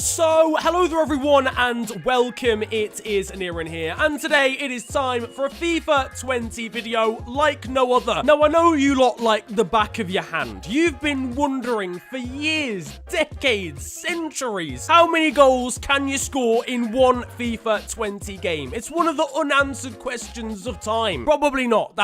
So, hello there everyone and welcome, it is Aniran here, and today it is time for a FIFA 20 video like no other. Now I know you lot like the back of your hand. You've been wondering for years, decades, centuries, how many goals can you score in one FIFA 20 game? It's one of the unanswered questions of time. Probably not,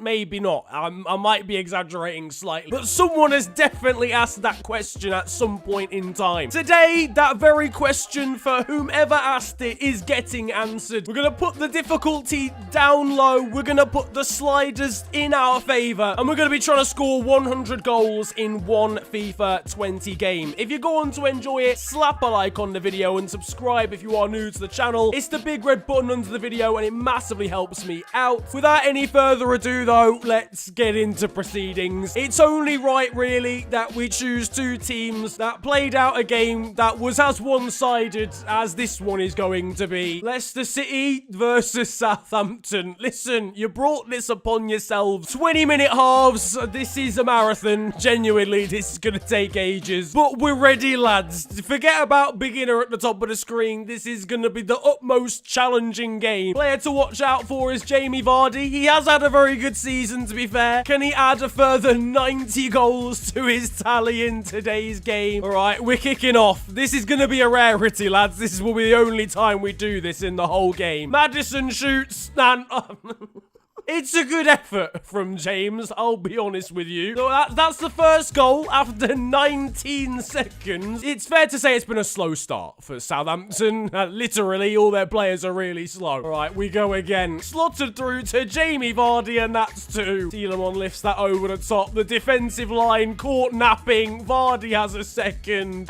maybe not. I might be exaggerating slightly, but someone has definitely asked that question at some point in time. Today, that very question for whomever asked it is getting answered. We're going to put the difficulty down low. We're going to put the sliders in our favor. And we're going to be trying to score 100 goals in one FIFA 20 game. If you're going to enjoy it, slap a like on the video and subscribe if you are new to the channel. It's the big red button under the video and it massively helps me out. Without any further ado though, let's get into proceedings. It's only right really that we choose two teams that played out a game that was as one-sided as this one is going to be. Leicester City versus Southampton. Listen, you brought this upon yourselves. 20-minute halves. This is a marathon. Genuinely, this is going to take ages. But we're ready, lads. Forget about beginner at the top of the screen. This is going to be the utmost challenging game. Player to watch out for is Jamie Vardy. He has had a very good season, to be fair. Can he add a further 90 goals to his tally in today's game? All right, we're kicking off. This is going to be a rarity, lads. This will be the only time we do this in the whole game. Maddison shoots, and it's a good effort from James, I'll be honest with you. So that's the first goal after 19 seconds. It's fair to say it's been a slow start for Southampton. Literally, all their players are really slow. All right, we go again. Slotted through to Jamie Vardy, and that's two. Tielemans lifts that over the top. The defensive line caught napping. Vardy has a second.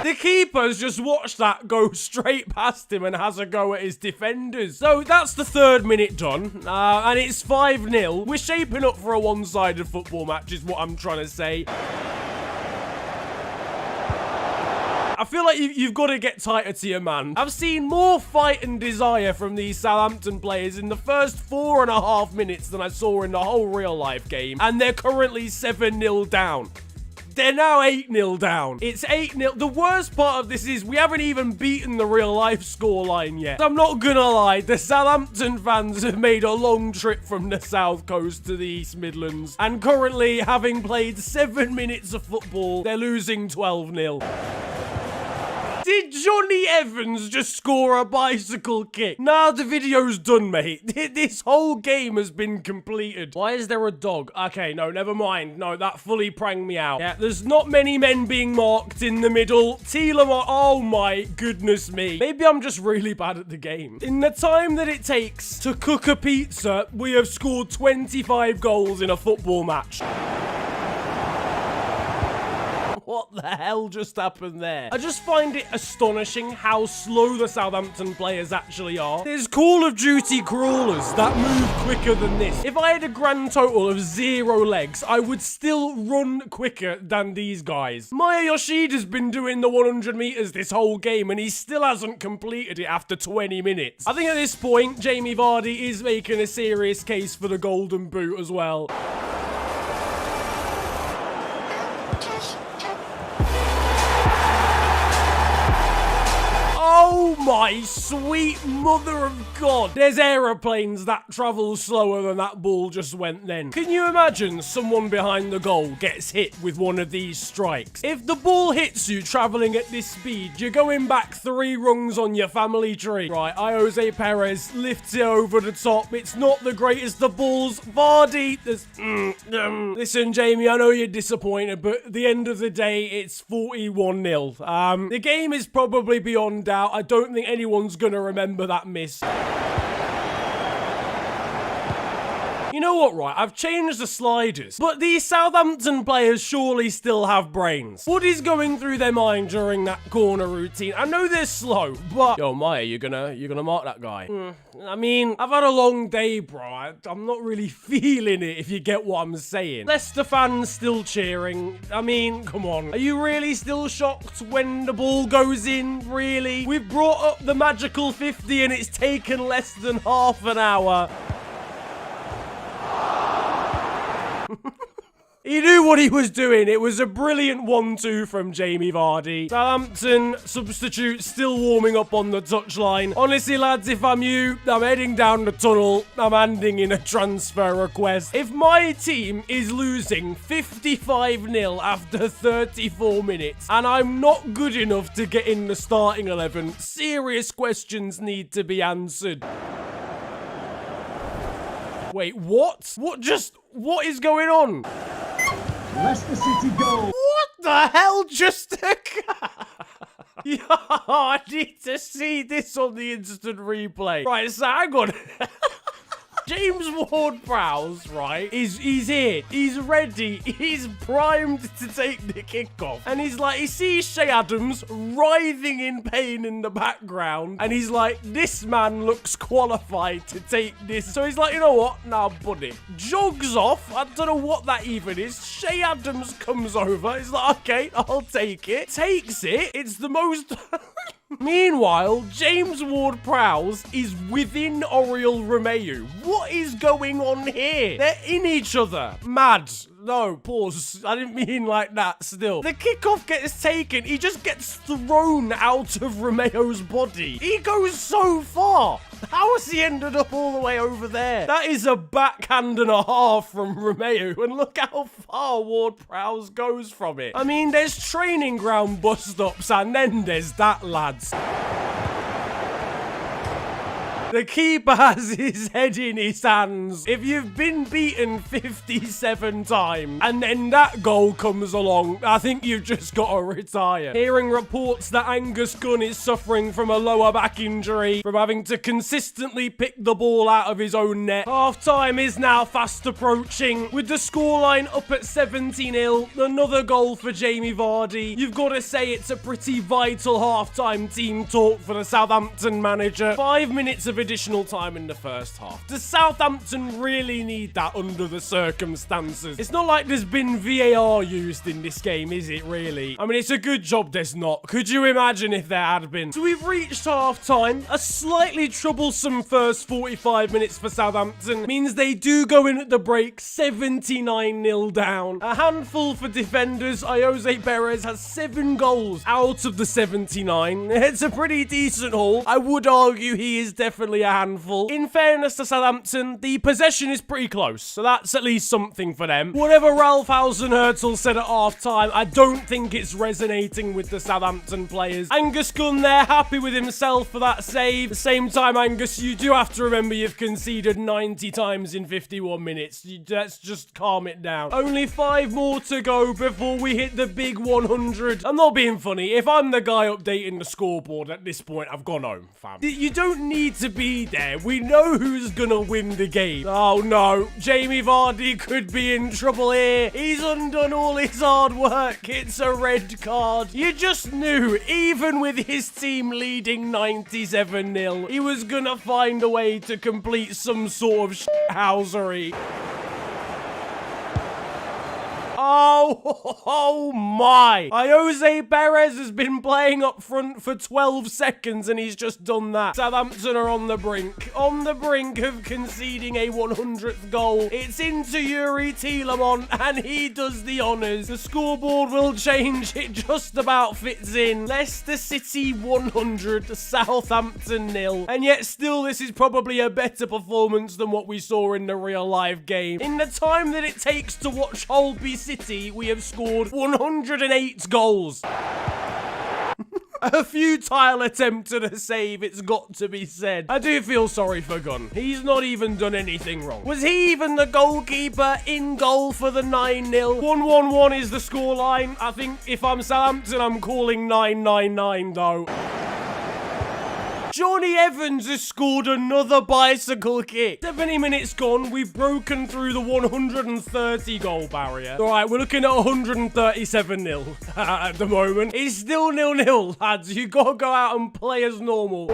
The keeper's just watched that go straight past him and has a go at his defenders. So that's the third minute done, and it's 5-0. We're shaping up for a one-sided football match is what I'm trying to say. I feel like you've got to get tighter to your man. I've seen more fight and desire from these Southampton players in the first 4.5 minutes than I saw in the whole real-life game, and they're currently 7-0 down. They're now 8-0 down. It's 8-0. The worst part of this is we haven't even beaten the real-life scoreline yet. I'm not gonna lie, the Southampton fans have made a long trip from the South Coast to the East Midlands. And currently, having played 7 minutes of football, they're losing 12-0. Did Johnny Evans just score a bicycle kick? Nah, the video's done, mate. This whole game has been completed. Why is there a dog? Okay, no, never mind. No, that fully pranged me out. Yeah, there's not many men being marked in the middle. Tielemans, oh my goodness me. Maybe I'm just really bad at the game. In the time that it takes to cook a pizza, we have scored 25 goals in a football match. What the hell just happened there? I just find it astonishing how slow the Southampton players actually are. There's Call of Duty crawlers that move quicker than this. If I had a grand total of 0 legs, I would still run quicker than these guys. Maya Yoshida's been doing the 100 meters this whole game and he still hasn't completed it after 20 minutes. I think at this point, Jamie Vardy is making a serious case for the golden boot as well. Oh my sweet mother of God. There's aeroplanes that travel slower than that ball just went then. Can you imagine someone behind the goal gets hit with one of these strikes? If the ball hits you traveling at this speed, you're going back 3 rungs on your family tree. Right, Jose Perez lifts it over the top. It's not the greatest. The ball's Vardy. Listen, Jamie, I know you're disappointed, but at the end of the day, it's 41-0. The game is probably beyond doubt. I don't think anyone's gonna remember that miss. You know what, right? I've changed the sliders, but these Southampton players surely still have brains. What is going through their mind during that corner routine? I know they're slow, but... Yo, Maya, you're gonna mark that guy? I mean, I've had a long day, bro. I'm not really feeling it, if you get what I'm saying. Leicester fans still cheering. I mean, come on. Are you really still shocked when the ball goes in? Really? We've brought up the magical 50 and it's taken less than half an hour. He knew what he was doing. It was a brilliant 1-2 from Jamie Vardy. Southampton substitute still warming up on the touchline. Honestly, lads, if I'm you, I'm heading down the tunnel. I'm handing in a transfer request. If my team is losing 55-0 after 34 minutes and I'm not good enough to get in the starting 11, serious questions need to be answered. Wait, what? What is going on? Leicester City goal. What the hell just occurred? Yo, I need to see this on the instant replay. Right, so hang on. James Ward-Prowse, right, he's here. He's ready. He's primed to take the kickoff. And he's like, he sees Shay Adams writhing in pain in the background. And he's like, this man looks qualified to take this. So he's like, you know what? Nah, buddy. Jogs off. I don't know what that even is. Shay Adams comes over. He's like, okay, I'll take it. Takes it. It's the most... Meanwhile, James Ward-Prowse is within Oriol Romeu. What is going on here? They're in each other. Mad. No, pause. I didn't mean like that still. The kickoff gets taken. He just gets thrown out of Romeu's body. He goes so far. How has he ended up all the way over there? That is a backhand and a half from Romeu. And look how far Ward-Prowse goes from it. I mean, there's training ground bus stops and then there's that, lads. The keeper has his head in his hands. If you've been beaten 57 times and then that goal comes along, I think you've just got to retire. Hearing reports that Angus Gunn is suffering from a lower back injury from having to consistently pick the ball out of his own net. Half-time is now fast approaching with the scoreline up at 70-0. Another goal for Jamie Vardy. You've got to say it's a pretty vital half-time team talk for the Southampton manager. 5 minutes of additional time in the first half. Does Southampton really need that under the circumstances? It's not like there's been VAR used in this game, is it really? I mean, it's a good job there's not. Could you imagine if there had been? So we've reached half-time. A slightly troublesome first 45 minutes for Southampton means they do go in at the break 79-0 down. A handful for defenders. Jose Perez has 7 goals out of the 79. It's a pretty decent haul. I would argue he is definitely a handful. In fairness to Southampton, the possession is pretty close, so that's at least something for them. Whatever Ralph Hasenhüttl said at half-time, I don't think it's resonating with the Southampton players. Angus Gunn there, happy with himself for that save. At the same time, Angus, you do have to remember you've conceded 90 times in 51 minutes. Let's just calm it down. Only 5 more to go before we hit the big 100. I'm not being funny. If I'm the guy updating the scoreboard at this point, I've gone home, fam. You don't need to be there. We know who's gonna win the game. Oh no, Jamie Vardy could be in trouble here. He's undone all his hard work. It's a red card. You just knew, even with his team leading 97-0, he was gonna find a way to complete some sort of shithousery. Oh my. Jose Perez has been playing up front for 12 seconds and he's just done that. Southampton are on the brink of conceding a 100th goal. It's into Yuri Tielemans and he does the honours. The scoreboard will change. It just about fits in. Leicester City 100, Southampton 0. And yet still this is probably a better performance than what we saw in the real life game. In the time that it takes to watch Holby City, we have scored 108 goals. A futile attempt at a save, it's got to be said. I do feel sorry for Gunn. He's not even done anything wrong. Was he even the goalkeeper in goal for the 9-0? 1-1-1 is the scoreline. I think if I'm Southampton, I'm calling 9-9-9 though. Johnny Evans has scored another bicycle kick. 70 minutes gone. We've broken through the 130 goal barrier. All right, we're looking at 137-0 at the moment. It's still 0-0, lads. You got to go out and play as normal.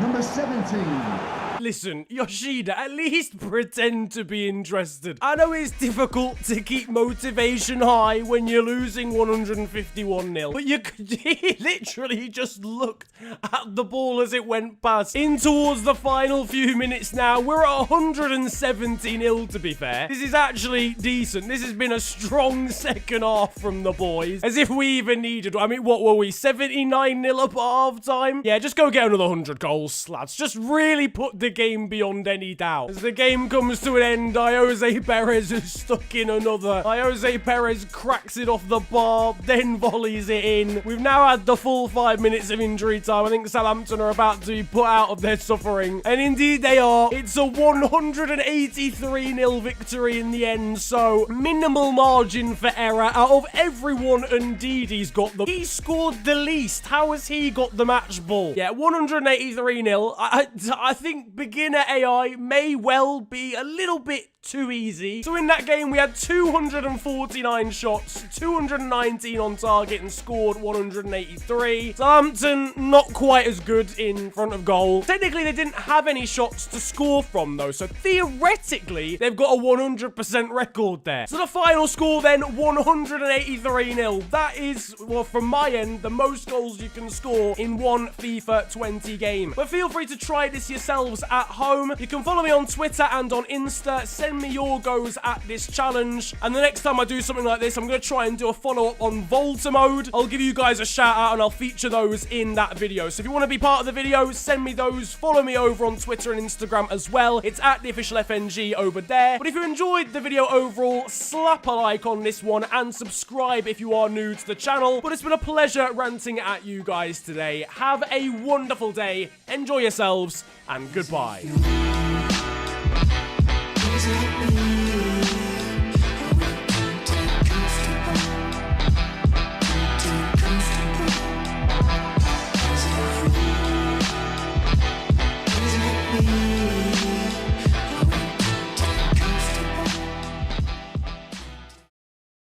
Number 17. Listen, Yoshida, at least pretend to be interested. I know it's difficult to keep motivation high when you're losing 151-0, but he literally just looked at the ball as it went past. In towards the final few minutes now, we're at 170-0 to be fair. This is actually decent. This has been a strong second half from the boys. As if we even needed, I mean, what were we, 79-0 up at half time? Yeah, just go get another 100 goals, lads. Just really put the game beyond any doubt. As the game comes to an end, Jose Perez is stuck in another. Jose Perez cracks it off the bar, then volleys it in. We've now had the full 5 minutes of injury time. I think Southampton are about to be put out of their suffering. And indeed they are. It's a 183-0 victory in the end, so minimal margin for error. Out of everyone, indeed, he's got them. He scored the least. How has he got the match ball? Yeah, 183-0. I think beginner AI may well be a little bit too easy. So in that game, we had 249 shots, 219 on target, and scored 183. Southampton, not quite as good in front of goal. Technically, they didn't have any shots to score from, though, so theoretically, they've got a 100% record there. So the final score then, 183-0. That is, well, from my end, the most goals you can score in one FIFA 20 game. But feel free to try this yourselves at home. You can follow me on Twitter and on Insta. Send me your goes at this challenge, and the next time I do something like this, I'm going to try and do a follow-up on Volta mode. I'll give you guys a shout out and I'll feature those in that video. So if you want to be part of the video, send me those. Follow me over on Twitter and Instagram as well. It's at the official FNG over there. But if you enjoyed the video overall, slap a like on this one and subscribe if you are new to the channel. But it's been a pleasure ranting at you guys today. Have a wonderful day, enjoy yourselves, and goodbye.